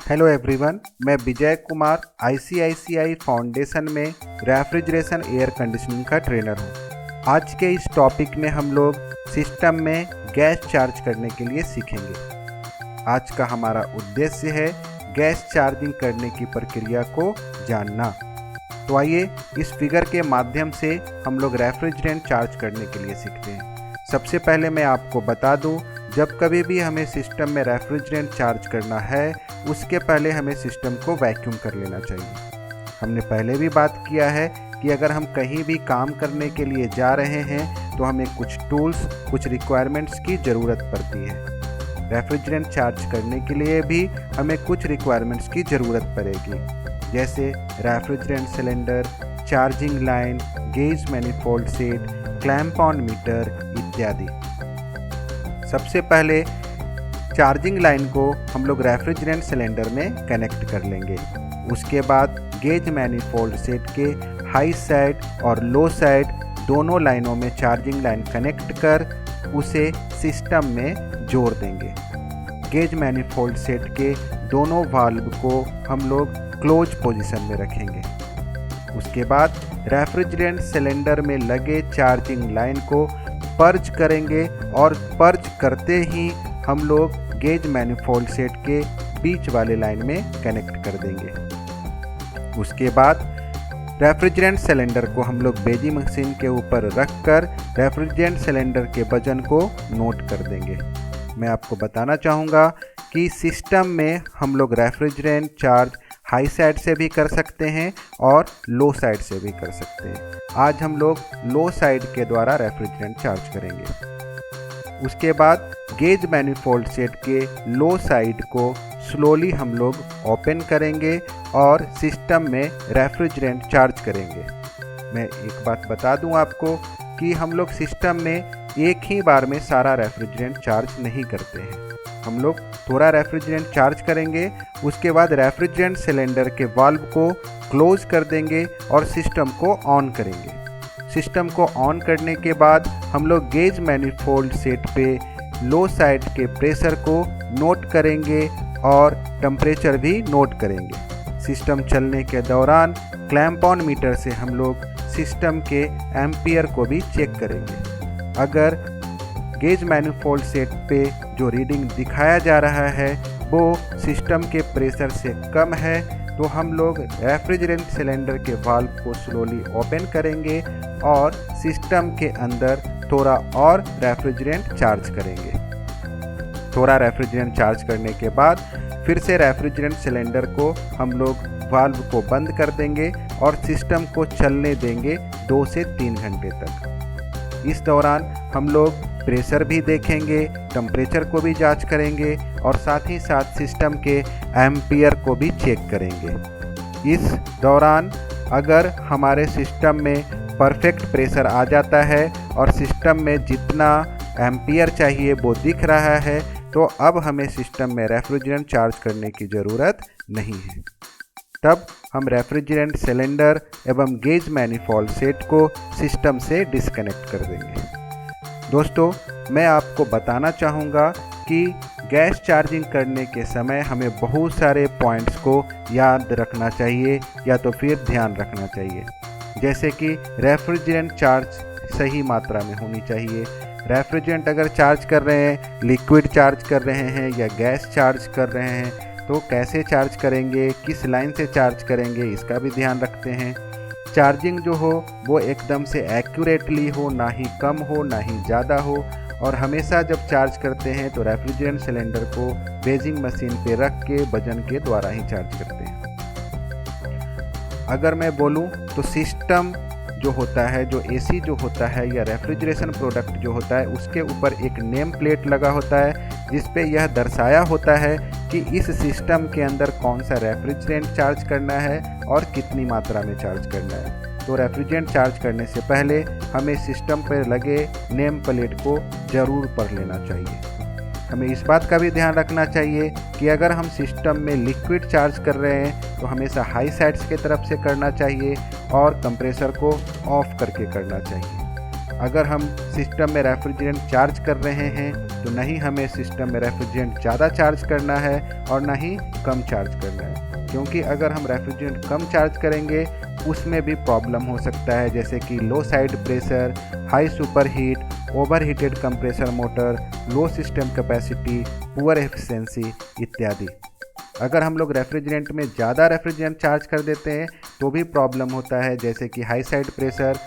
Hello everyone, मैं Vijay Kumar ICICI foundation में refrigeration air conditioning का ट्रेनर हूँ। आज के इस टॉपिक में हम लोग सिस्टम में गैस चार्ज करने के लिए सीखेंगे। आज का हमारा उद्देश्य है गैस चार्जिंग करने की प्रक्रिया को जानना। तो आइए इस फिगर के माध्यम से हम लोग रेफ्रिजरेंट चार्ज करने के लिए सीखते हैं। सबसे पहले मैं आपको बता दूं, जब कभी भी हमें सिस्टम में रेफ्रिजरेंट चार्ज करना है उसके पहले हमें सिस्टम को वैक्यूम कर लेना चाहिए। हमने पहले भी बात किया है कि अगर हम कहीं भी काम करने के लिए जा रहे हैं तो हमें कुछ टूल्स, कुछ रिक्वायरमेंट्स की ज़रूरत पड़ती है। रेफ्रिजरेंट चार्ज करने के लिए भी हमें कुछ रिक्वायरमेंट्स की ज़रूरत पड़ेगी, जैसे refrigerant cylinder, charging line, gauge manifold set, clamp on meter इत्यादि। सबसे पहले चार्जिंग लाइन को हम लोग रेफ्रिजरेंट सिलेंडर में कनेक्ट कर लेंगे। उसके बाद गेज मैनिफोल्ड सेट के हाई साइड और लो साइड दोनों लाइनों में चार्जिंग लाइन कनेक्ट कर उसे सिस्टम में जोड़ देंगे। गेज मैनिफोल्ड सेट के दोनों वाल्व को हम लोग क्लोज पोजीशन में रखेंगे। उसके बाद रेफ्रिजरेंट सिलेंडर में लगे चार्जिंग लाइन को पर्ज करेंगे और पर्ज करते ही हम लोग गेज मैनिफोल्ड सेट के बीच वाले लाइन में कनेक्ट कर देंगे। उसके बाद रेफ्रिजरेंट सिलेंडर को हम लोग बेजी मशीन के ऊपर रखकर रेफ्रिजरेंट सिलेंडर के वजन को नोट कर देंगे। मैं आपको बताना चाहूँगा कि सिस्टम में हम लोग रेफ्रिजरेंट चार्ज हाई साइड से भी कर सकते हैं और लो साइड से भी कर सकते हैं। आज हम लोग लो साइड के द्वारा रेफ्रिजरेंट चार्ज करेंगे। उसके बाद गेज मैनिफोल्ड सेट के लो साइड को स्लोली हम लोग ओपन करेंगे और सिस्टम में रेफ्रिजरेंट चार्ज करेंगे। मैं एक बात बता दूं आपको कि हम लोग सिस्टम में एक ही बार में सारा रेफ्रिजरेंट चार्ज नहीं करते हैं। हम लोग थोड़ा रेफ्रिजरेंट चार्ज करेंगे, उसके बाद रेफ्रिजरेंट सिलेंडर के वाल्व को क्लोज कर देंगे और सिस्टम को ऑन करेंगे। सिस्टम को ऑन करने के बाद हम लोग गेज मैनिफोल्ड सेट पे लो साइड के प्रेशर को नोट करेंगे और टेम्परेचर भी नोट करेंगे। सिस्टम चलने के दौरान क्लैंप ऑन मीटर से हम लोग सिस्टम के एम्पियर को भी चेक करेंगे। अगर गेज मैनिफोल्ड सेट पे जो रीडिंग दिखाया जा रहा है वो सिस्टम के प्रेशर से कम है तो हम लोग रेफ्रिजरेंट सिलेंडर के वाल्व को स्लोली ओपन करेंगे और सिस्टम के अंदर थोड़ा और रेफ्रिजरेंट चार्ज करेंगे। थोड़ा रेफ्रिजरेंट चार्ज करने के बाद फिर से रेफ्रिजरेंट सिलेंडर को हम लोग वाल्व को बंद कर देंगे और सिस्टम को चलने देंगे 2 से 3 घंटे तक। इस दौरान हम लोग प्रेशर भी देखेंगे, टेम्परेचर को भी जांच करेंगे और साथ ही साथ सिस्टम के एम्पियर को भी चेक करेंगे। इस दौरान अगर हमारे सिस्टम में परफेक्ट प्रेशर आ जाता है और सिस्टम में जितना एम्पियर चाहिए वो दिख रहा है तो अब हमें सिस्टम में रेफ्रिजरेंट चार्ज करने की ज़रूरत नहीं है। तब हम रेफ्रिजरेंट सिलेंडर एवं गेज मैनिफोल्ड सेट को सिस्टम से डिस्कनेक्ट कर देंगे। दोस्तों, मैं आपको बताना चाहूँगा कि गैस चार्जिंग करने के समय हमें बहुत सारे पॉइंट्स को याद रखना चाहिए या तो फिर ध्यान रखना चाहिए, जैसे कि रेफ्रिजरेंट चार्ज सही मात्रा में होनी चाहिए। रेफ्रिजरेंट अगर चार्ज कर रहे हैं, लिक्विड चार्ज कर रहे हैं या गैस चार्ज कर रहे हैं तो कैसे चार्ज करेंगे, किस लाइन से चार्ज करेंगे, इसका भी ध्यान रखते हैं। चार्जिंग जो हो वो एकदम से एक्यूरेटली हो, ना ही कम हो ना ही ज़्यादा हो। और हमेशा जब चार्ज करते हैं तो रेफ्रिजरेंट सिलेंडर को बेजिंग मशीन पे रख के वजन के द्वारा ही चार्ज करते हैं। अगर मैं बोलूं तो सिस्टम जो होता है, जो एसी जो होता है या रेफ्रिजरेशन प्रोडक्ट जो होता है, उसके ऊपर एक नेम प्लेट लगा होता है जिस पे यह दर्शाया होता है कि इस सिस्टम के अंदर कौन सा रेफ्रिजरेंट चार्ज करना है और कितनी मात्रा में चार्ज करना है। तो रेफ्रिजरेंट चार्ज करने से पहले हमें सिस्टम पर लगे नेम प्लेट को ज़रूर पढ़ लेना चाहिए। हमें इस बात का भी ध्यान रखना चाहिए कि अगर हम सिस्टम में लिक्विड चार्ज कर रहे हैं तो हमेशा हाई साइड्स की तरफ से करना चाहिए और कंप्रेसर को ऑफ करके करना चाहिए। अगर हम सिस्टम में रेफ्रिजरेंट चार्ज कर रहे हैं तो नहीं हमें सिस्टम में रेफ्रिजरेंट ज़्यादा चार्ज करना है और ना ही कम चार्ज करना है, क्योंकि अगर हम रेफ्रिजरेंट कम चार्ज करेंगे उसमें भी प्रॉब्लम हो सकता है, जैसे कि low side pressure, high super heat, over heated compressor motor, low system capacity, poor efficiency इत्यादि। अगर हम लोग रेफ्रिजरेंट में ज़्यादा रेफ्रिजरेंट चार्ज कर देते हैं तो भी प्रॉब्लम होता है, जैसे कि high side pressure,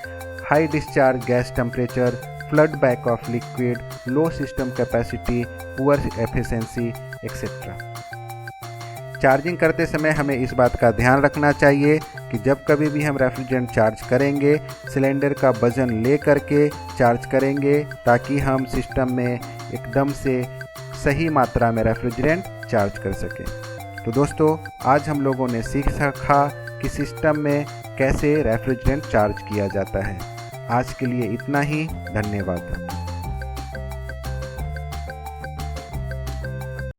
high discharge gas temperature, flood back of liquid, low system capacity, poor efficiency etcetera. Charging करते समय हमें इस बात का ध्यान रखना चाहिए कि जब कभी भी हम रेफ्रिजरेंट चार्ज करेंगे सिलेंडर का वजन ले करके चार्ज करेंगे, ताकि हम सिस्टम में एकदम से सही मात्रा में रेफ्रिजरेंट चार्ज कर सकें। तो दोस्तों, आज हम लोगों ने सीखा कि सिस्टम में कैसे रेफ्रिजरेंट चार्ज किया जाता है। आज के लिए इतना ही, धन्यवाद।